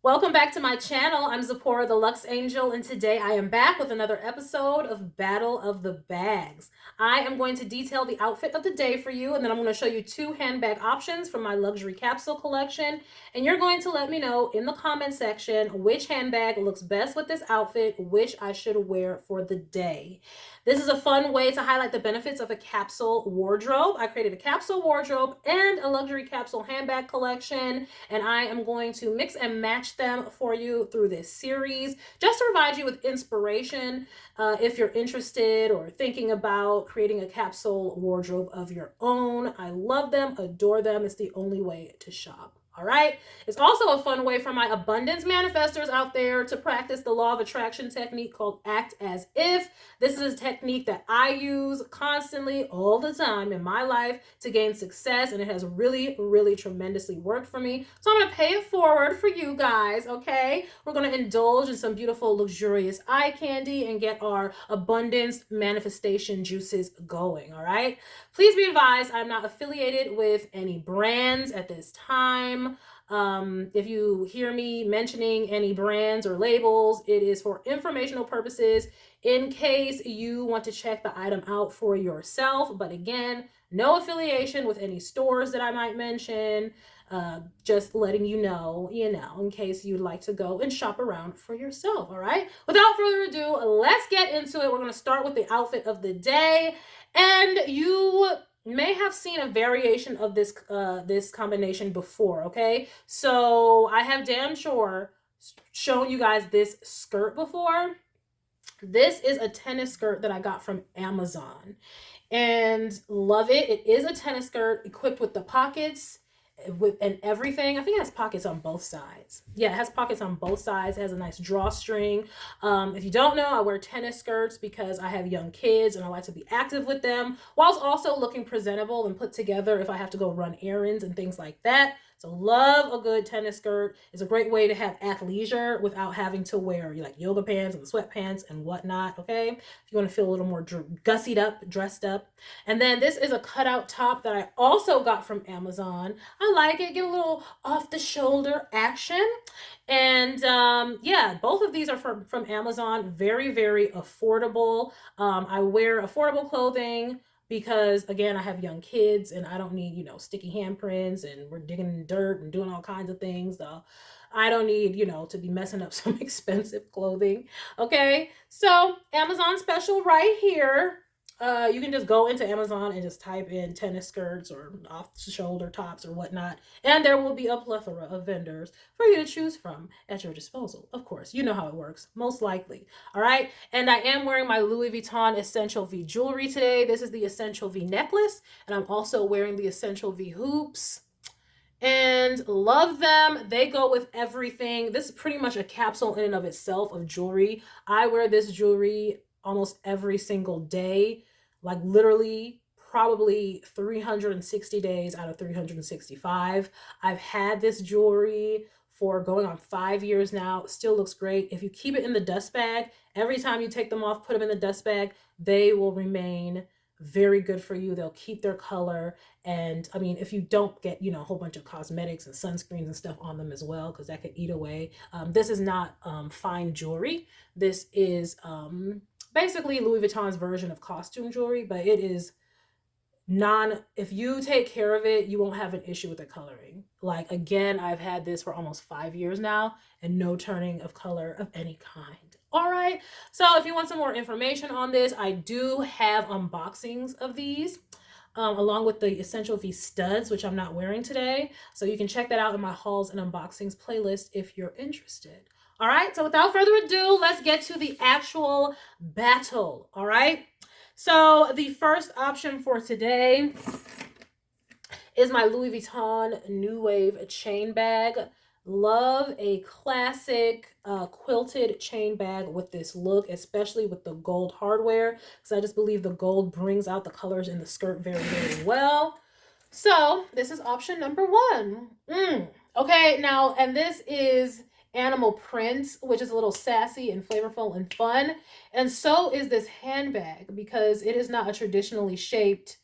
Welcome back to my channel. I'm Zipporah the Luxe Angel, and today I am back with another episode of Battle of the Bags. I am going to detail the outfit of the day for you, and then I'm going to show you two handbag options from my luxury capsule collection, and you're going to let me know in the comment section which handbag looks best with this outfit, which I should wear for the day. This is a fun way to highlight the benefits of a capsule wardrobe. I created a capsule wardrobe and a luxury capsule handbag collection, and I am going to mix and match them for you through this series just to provide you with inspiration if you're interested or thinking about creating a capsule wardrobe of your own. I love them, adore them. It's the only way to shop. All right. It's also a fun way for my abundance manifestors out there to practice the law of attraction technique called act as if. This is a technique that I use constantly all the time in my life to gain success, and it has really, really tremendously worked for me. So I'm going to pay it forward for you guys. Okay. We're going to indulge in some beautiful, luxurious eye candy and get our abundance manifestation juices going. All right. Please be advised, I'm not affiliated with any brands at this time. If you hear me mentioning any brands or labels, it is for informational purposes in case you want to check the item out for yourself. But again, no affiliation with any stores that I might mention. Just letting you know, in case you'd like to go and shop around for yourself. All right. Without further ado, let's get into it. We're going to start with the outfit of the day. And you may have seen a variation of this combination before, okay? So I have damn sure shown you guys this skirt before. This is a tennis skirt that I got from Amazon and love it. It is a tennis skirt equipped with the pockets and everything. I think it has pockets on both sides. Yeah, it has pockets on both sides. It has a nice drawstring. If you don't know, I wear tennis skirts because I have young kids and I like to be active with them, whilst also looking presentable and put together if I have to go run errands and things like that. So love a good tennis skirt. It's a great way to have athleisure without having to wear like yoga pants and sweatpants and whatnot, okay? If you want to feel a little more gussied up, dressed up. And then this is a cutout top that I also got from Amazon. I like it. Get a little off the shoulder action. And yeah, both of these are from Amazon. Very, very affordable. I wear affordable clothing because again, I have young kids and I don't need, sticky handprints and we're digging in dirt and doing all kinds of things. So I don't need, to be messing up some expensive clothing. Okay. So Amazon special right here. You can just go into Amazon and just type in tennis skirts or off-the-shoulder tops or whatnot, and there will be a plethora of vendors for you to choose from at your disposal. Of course, you know how it works, most likely. All right, and I am wearing my Louis Vuitton Essential V jewelry today. This is the Essential V necklace, and I'm also wearing the Essential V hoops. And love them. They go with everything. This is pretty much a capsule in and of itself of jewelry. I wear this jewelry almost every single day, like literally probably 360 days out of 365. I've had this jewelry for going on 5 years now. It still looks great. If you keep it in the dust bag, every time you take them off, put them in the dust bag, they will remain very good for you. They'll keep their color. And I mean, if you don't get, a whole bunch of cosmetics and sunscreens and stuff on them as well, because that could eat away. This is not fine jewelry. This is basically Louis Vuitton's version of costume jewelry, but it is if you take care of it, you won't have an issue with the coloring. Like, again, I've had this for almost 5 years now and no turning of color of any kind. All right. So if you want some more information on this, I do have unboxings of these along with the Essential V studs, which I'm not wearing today. So you can check that out in my hauls and unboxings playlist if you're interested. All right. So without further ado, let's get to the actual battle. All right. So the first option for today is my Louis Vuitton New Wave chain bag. Love a classic quilted chain bag with this look, especially with the gold hardware, because I just believe the gold brings out the colors in the skirt very, very well. So this is option number one. Okay, now, and this is animal prints, which is a little sassy and flavorful and fun. And so is this handbag, because it is not a traditionally shaped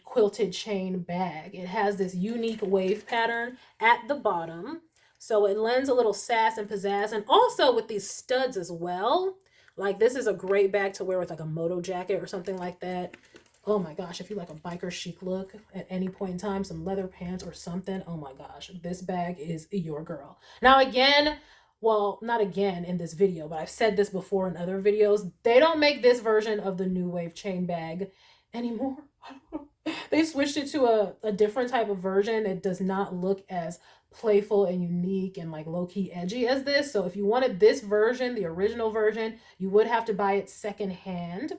quilted chain bag. It has this unique wave pattern at the bottom. So it lends a little sass and pizzazz, and also with these studs as well. Like this is a great bag to wear with like a moto jacket or something like that. Oh my gosh, if you like a biker chic look at any point in time, some leather pants or something, oh my gosh, this bag is your girl. Now again, well, not again in this video, but I've said this before in other videos. They don't make this version of the new wave chain bag anymore. I don't know. They switched it to a different type of version. It does not look as playful and unique and like low-key edgy as this. So if you wanted this version, the original version, you would have to buy it secondhand.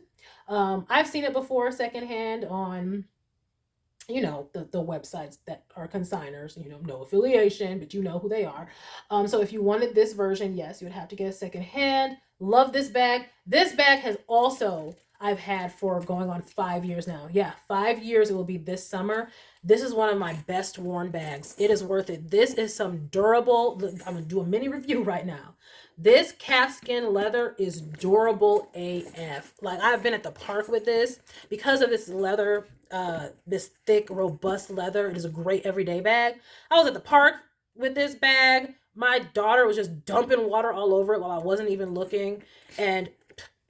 I've seen it before secondhand on, you know, the websites that are consigners, you know, no affiliation, but you know who they are. So if you wanted this version, yes, you would have to get a secondhand. Love this bag. This bag has also, I've had for going on 5 years now. Yeah, 5 years. It will be this summer. This is one of my best worn bags. It is worth it. This is some durable, I'm going to do a mini review right now. This calfskin leather is durable AF. Like I've been at the park with this because of this leather, this thick, robust leather. It is a great everyday bag. I was at the park with this bag. My daughter was just dumping water all over it while I wasn't even looking, and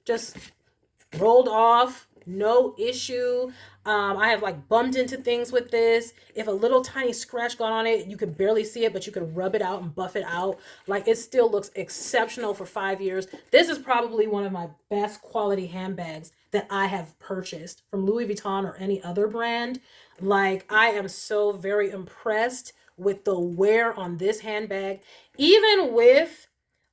just rolled off, no issue. I have like bumped into things with this. If a little tiny scratch got on it, you could barely see it, but you could rub it out and buff it out. Like it still looks exceptional for 5 years. This is probably one of my best quality handbags that I have purchased from Louis Vuitton or any other brand. Like I am so very impressed with the wear on this handbag, even with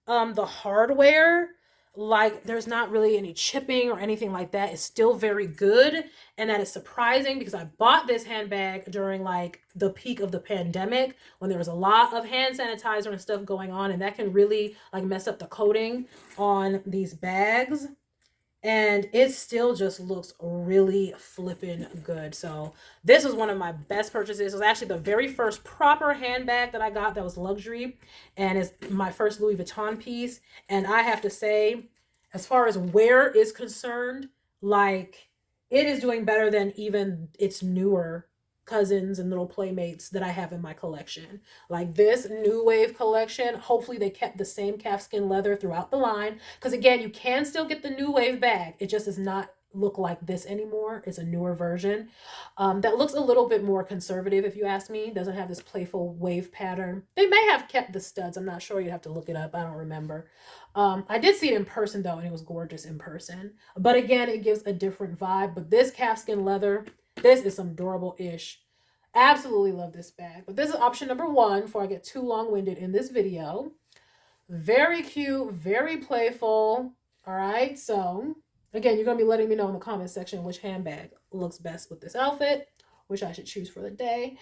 the hardware. Like there's not really any chipping or anything like that. It's still very good, and that is surprising because I bought this handbag during like the peak of the pandemic when there was a lot of hand sanitizer and stuff going on, and that can really like mess up the coating on these bags, and it still just looks really flipping good. So this was one of my best purchases. It was actually the very first proper handbag that I got that was luxury, and it's my first Louis Vuitton piece. And I have to say, as far as wear is concerned, like it is doing better than even its newer cousins and little playmates that I have in my collection. Like this new wave collection, hopefully they kept the same calfskin leather throughout the line, because again, you can still get the new wave bag. It just does not look like this anymore. It's a newer version that looks a little bit more conservative, if you ask me. Doesn't have this playful wave pattern. They may have kept the studs. I'm not sure. You'd have to look it up. I don't remember. I did see it in person though, and it was gorgeous in person, but again, it gives a different vibe. But this calfskin leather, this is some durable-ish. Absolutely love this bag. But this is option number one before I get too long-winded in this video. Very cute, very playful. All right, so again, you're going to be letting me know in the comment section which handbag looks best with this outfit, which I should choose for the day.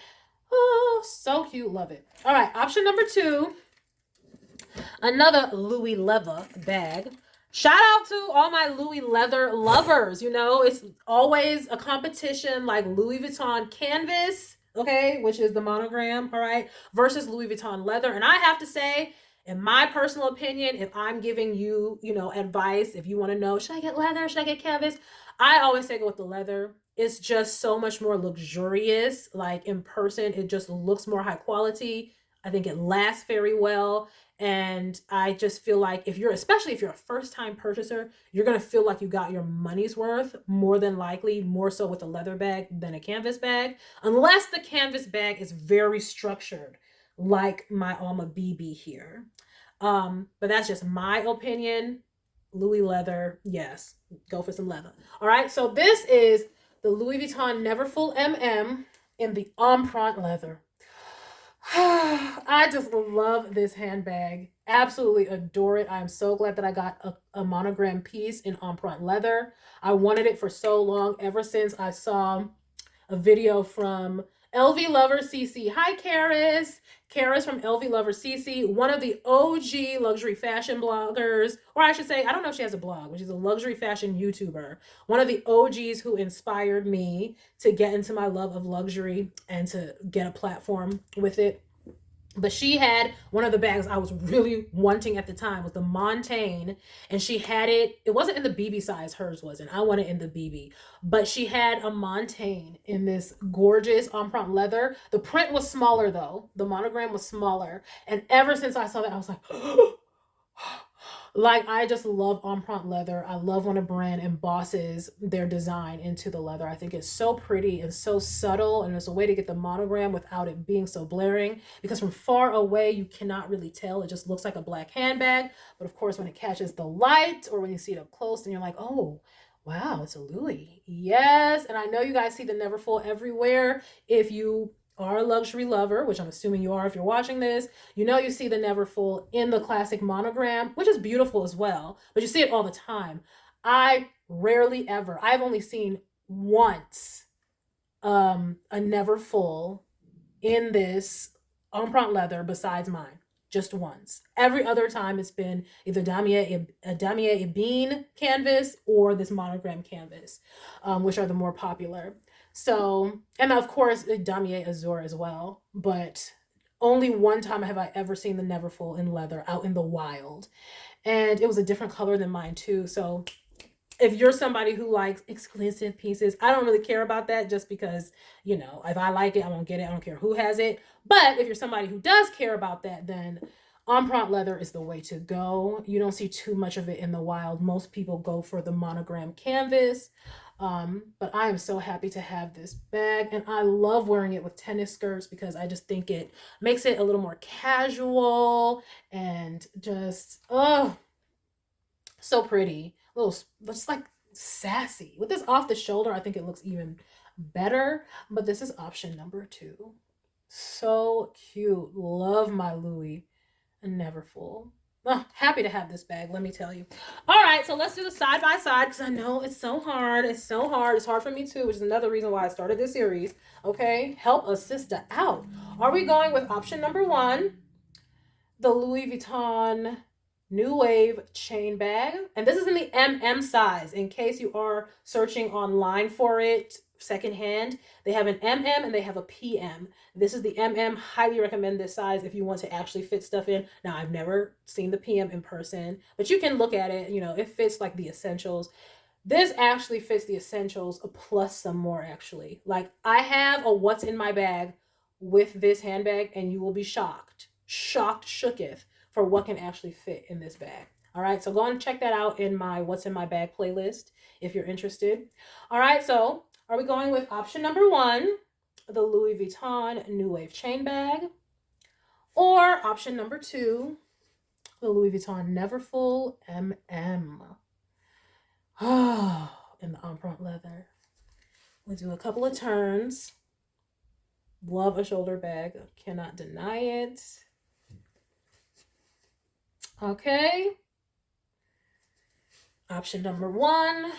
Oh, so cute. Love it. All right, option number two, another Louis leather bag. Shout out to all my Louis leather lovers. You know, it's always a competition, like Louis Vuitton canvas, okay, which is the monogram, all right, versus Louis Vuitton leather. And I have to say, in my personal opinion, if I'm giving you, you know, advice, if you want to know, should I get leather? Should I get canvas? I always say go with the leather. It's just so much more luxurious. Like in person, it just looks more high quality. I think it lasts very well. And I just feel like if you're, especially if you're a first time purchaser, you're going to feel like you got your money's worth more than likely, more so with a leather bag than a canvas bag, unless the canvas bag is very structured, like my Alma BB here. But that's just my opinion. Louis leather, yes, go for some leather. All right, so this is the Louis Vuitton Neverfull MM in the empreinte leather. I just love this handbag. Absolutely adore it. I'm so glad that I got a monogram piece in empreinte leather. I wanted it for so long, ever since I saw a video from LV Lover CC. Hi, Karis. Karis from LV Lover CC, one of the OG luxury fashion bloggers, or I should say, I don't know if she has a blog, but she's a luxury fashion YouTuber. One of the OGs who inspired me to get into my love of luxury and to get a platform with it. But she had one of the bags I was really wanting at the time was the Montaigne, and she had it. It wasn't in the BB size, hers wasn't. I wanted in the BB, but she had a Montaigne in this gorgeous empreinte leather. The print was smaller though. The monogram was smaller, and ever since I saw that, I was like, like I just love empreinte leather. I love when a brand embosses their design into the leather. I think it's so pretty and so subtle, and it's a way to get the monogram without it being so blaring, because from far away you cannot really tell. It just looks like a black handbag, but of course when it catches the light or when you see it up close, then you're like, oh wow, it's a Louis. Yes, and I know you guys see the Neverfull everywhere. If you are a luxury lover, which I'm assuming you are if you're watching this, you know you see the Neverfull in the classic monogram, which is beautiful as well, but you see it all the time. I rarely ever, I've only seen once a Neverfull in this empreinte leather besides mine. Just once. Every other time it's been either Damier Ebene canvas or this monogram canvas, which are the more popular. So, and of course, Damier Azur as well. But only one time have I ever seen the Neverfull in leather out in the wild. And it was a different color than mine too. So if you're somebody who likes exclusive pieces, I don't really care about that, just because, you know, if I like it, I'm gonna get it. I don't care who has it. But if you're somebody who does care about that, then empreinte leather is the way to go. You don't see too much of it in the wild. Most people go for the monogram canvas. But I am so happy to have this bag, and I love wearing it with tennis skirts because I just think it makes it a little more casual and just, oh, so pretty. A little, just like sassy. With this off the shoulder, I think it looks even better. But this is option number 2. So cute. Love my Louis. Neverfull. Oh, happy to have this bag, let me tell you. All right, so let's do the side by side because I know it's so hard. It's so hard. It's hard for me too, which is another reason why I started this series. Okay, help a sister out. Are we going with option number 1, the Louis Vuitton New Wave chain bag? And this is in the MM size in case you are searching online for it secondhand. They have an MM and they have a PM. This is the MM. Highly recommend this size if you want to actually fit stuff in. Now, I've never seen the PM in person, but you can look at it. You know, it fits like the essentials. This actually fits the essentials plus some more, actually. Like, I have a what's in my bag with this handbag, and you will be shocked. Shooketh for what can actually fit in this bag. All right, so go and check that out in my What's in My Bag playlist if you're interested. All right, so are we going with option number 1, the Louis Vuitton New Wave chain bag, or option number 2, the Louis Vuitton Neverfull MM? Oh, in the empreinte leather. We'll do a couple of turns. Love a shoulder bag. Cannot deny it. Okay. Option number 1,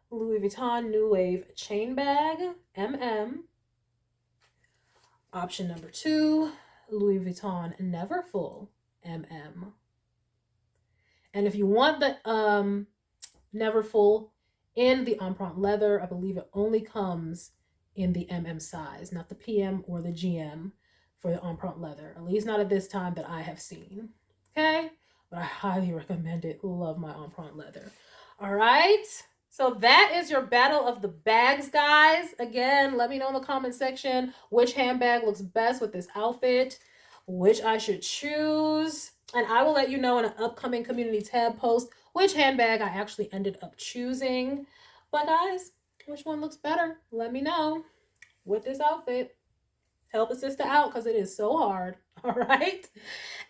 Louis Vuitton New Wave chain bag, MM. Option number 2, Louis Vuitton Neverfull, MM. And if you want the Neverfull in the empreinte leather, I believe it only comes in the MM size, not the PM or the GM for the empreinte leather. At least not at this time that I have seen. Okay? But I highly recommend it. Love my empreinte leather. All right. So that is your battle of the bags, guys. Again, let me know in the comment section which handbag looks best with this outfit, which I should choose. And I will let you know in an upcoming community tab post which handbag I actually ended up choosing. But guys, which one looks better? Let me know with this outfit. Help a sister out because it is so hard. All right.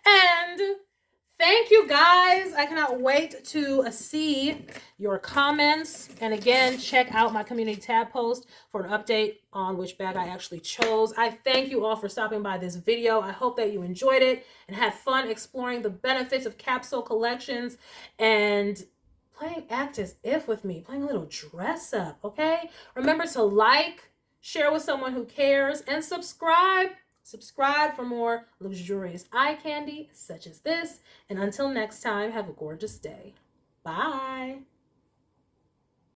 And thank you, guys. I cannot wait to see your comments. And again, check out my community tab post for an update on which bag I actually chose. I thank you all for stopping by this video. I hope that you enjoyed it and had fun exploring the benefits of capsule collections and playing act as if with me, playing a little dress up, okay? Remember to like, share with someone who cares, and subscribe. Subscribe for more luxurious eye candy such as this. And until next time, have a gorgeous day. Bye.